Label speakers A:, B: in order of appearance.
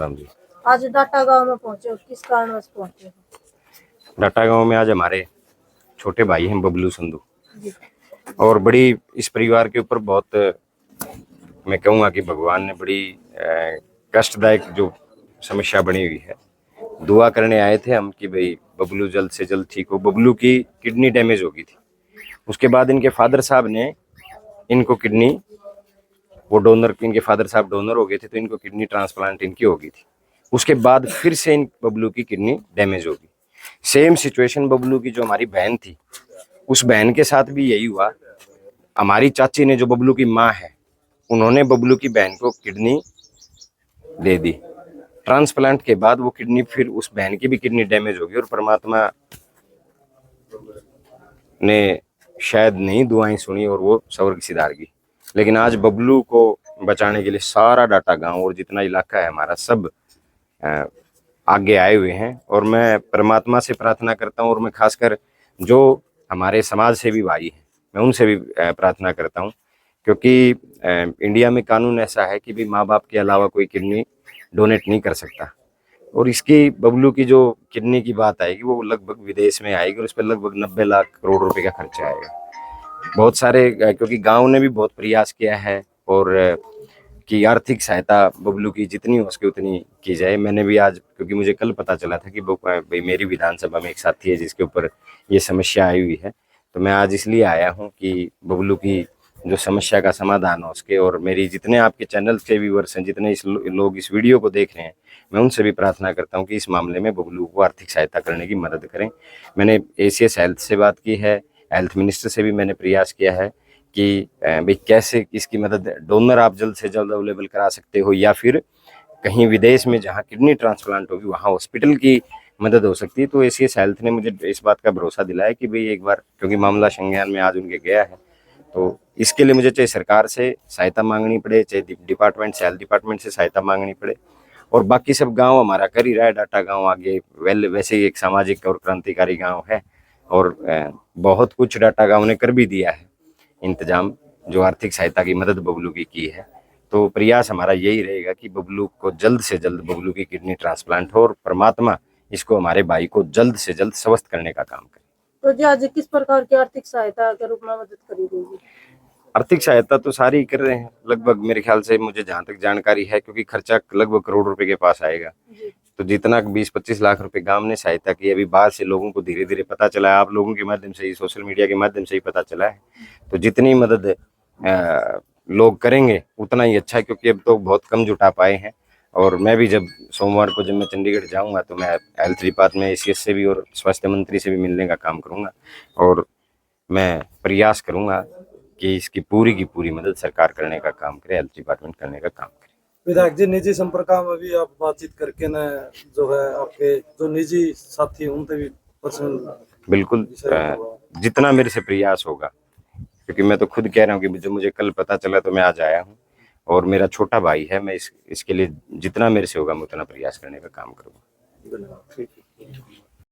A: राम जी।
B: आज डाटा गांव में पहुंचे हो, किस कारणवश पहुंचे हो?
A: डाटा गांव में आज हमारे छोटे भाई हैं बबलू संधू,
B: जी।
A: और बड़ी इस परिवार के ऊपर बहुत, मैं कहूँगा कि भगवान ने बड़ी कष्टदायक जो समस्या बनी हुई है। दुआ करने आए थे हम कि भाई बबलू जल्द से जल्द ठीक हो। बबलू की किडनी डैमेज हो गई थी, उसके बाद इनके फादर साहब ने इनको किडनी, वो डोनर, इनके फादर साहब डोनर हो गए थे, तो इनको किडनी ट्रांसप्लांट इनकी हो गई थी। उसके बाद फिर से इन बबलू की किडनी डैमेज हो गई। सेम सिचुएशन बबलू की जो हमारी बहन थी, उस बहन के साथ भी यही हुआ। हमारी चाची ने, जो बबलू की माँ है, उन्होंने बबलू की बहन को किडनी दे दी। ट्रांसप्लांट के बाद वो किडनी, फिर उस बहन की भी किडनी डैमेज हो गई, और परमात्मा ने शायद नहीं दुआएं सुनी और वो स्वर्ग सिधार गई। लेकिन आज बबलू को बचाने के लिए सारा डाटा गांव और जितना इलाका है हमारा, सब आगे आए हुए हैं। और मैं परमात्मा से प्रार्थना करता हूँ, और मैं खासकर जो हमारे समाज सेवी भाई हैं, मैं उनसे भी प्रार्थना करता हूँ, क्योंकि इंडिया में कानून ऐसा है कि भी माँ बाप के अलावा कोई किडनी डोनेट नहीं कर सकता। और इसकी बबलू की जो किडनी की बात आएगी, वो लगभग विदेश में आएगी, और इस पर लगभग 90 लाख करोड़ रुपए का खर्चा आएगा। बहुत सारे, क्योंकि गांव ने भी बहुत प्रयास किया है, और कि आर्थिक सहायता बबलू की जितनी हो सके उतनी की जाए। मैंने भी आज, क्योंकि मुझे कल पता चला था कि भाई मेरी विधानसभा में एक साथी है जिसके ऊपर ये समस्या आई हुई है, तो मैं आज इसलिए आया हूँ कि बबलू की जो समस्या का समाधान हो सके। और मेरी जितने आपके चैनल के व्यूअर्स हैं, जितने लोग इस वीडियो को देख रहे हैं, मैं उनसे भी प्रार्थना करता हूँ कि इस मामले में बबलू को आर्थिक सहायता करने की मदद करें। मैंने एसीएस हेल्थ से बात की है, हेल्थ मिनिस्टर से भी मैंने प्रयास किया है कि भाई कैसे इसकी मदद, डोनर आप जल्द से जल्द अवेलेबल करा सकते हो, या फिर कहीं विदेश में जहाँ किडनी ट्रांसप्लांट होगी वहाँ हॉस्पिटल की मदद हो सकती है। तो एसीएस हेल्थ ने मुझे इस बात का भरोसा दिलाया कि भाई एक बार, क्योंकि मामला संज्ञान में आज उनके गया है, तो इसके लिए मुझे चाहे सरकार से सहायता मांगनी पड़े, चाहे डिपार्टमेंट से, हेल्थ डिपार्टमेंट से सहायता मांगनी पड़े, और बाकी सब गांव हमारा कर ही रहा है। डाटा गांव आगे वैसे ही एक सामाजिक और क्रांतिकारी गांव है, और बहुत कुछ डाटा गांव ने कर भी दिया है इंतजाम, जो आर्थिक सहायता की मदद बबलू की है। तो प्रयास हमारा यही रहेगा कि बबलू को जल्द से जल्द बबलू की किडनी ट्रांसप्लांट हो, और परमात्मा इसको, हमारे भाई को जल्द से जल्द स्वस्थ करने का काम करे।
B: तो जी आज किस प्रकार की आर्थिक सहायता के रूप में मदद करी गई?
A: आर्थिक सहायता तो सारी ही कर रहे हैं लगभग, मेरे ख्याल से, मुझे जहां तक जानकारी है, क्योंकि खर्चा लगभग करोड़ रुपए के पास आएगा। तो जितना 20-25 लाख रुपए गांव ने सहायता की, अभी बाहर से लोगों को धीरे धीरे पता चला है, आप लोगों के माध्यम से ही, सोशल मीडिया के माध्यम से ही पता चला है। तो जितनी मदद लोग करेंगे उतना ही अच्छा है, क्योंकि अब तो बहुत कम जुटा पाए हैं। और मैं भी जब सोमवार को जब मैं चंडीगढ़ जाऊंगा, तो मैं हेल्थ डिपार्टमेंट एसीएस से भी और स्वास्थ्य मंत्री से भी मिलने का काम करूंगा, और मैं प्रयास करूंगा कि इसकी पूरी की पूरी मदद सरकार करने का काम करे, हेल्थ डिपार्टमेंट करने का काम करे।
C: विधायक जी, निजी संपर्क में भी आप बातचीत करके न, जो है आपके जो निजी साथी उनसे भी पर्सनल,
A: बिल्कुल, जितना मेरे से प्रयास होगा, क्योंकि मैं तो खुद कह रहा हूँ कि जो मुझे कल पता चला तो मैं आज आया हूँ, और मेरा छोटा भाई है, मैं इसके लिए जितना मेरे से होगा मैं उतना प्रयास करने का काम करूँगा।
C: ठीक है।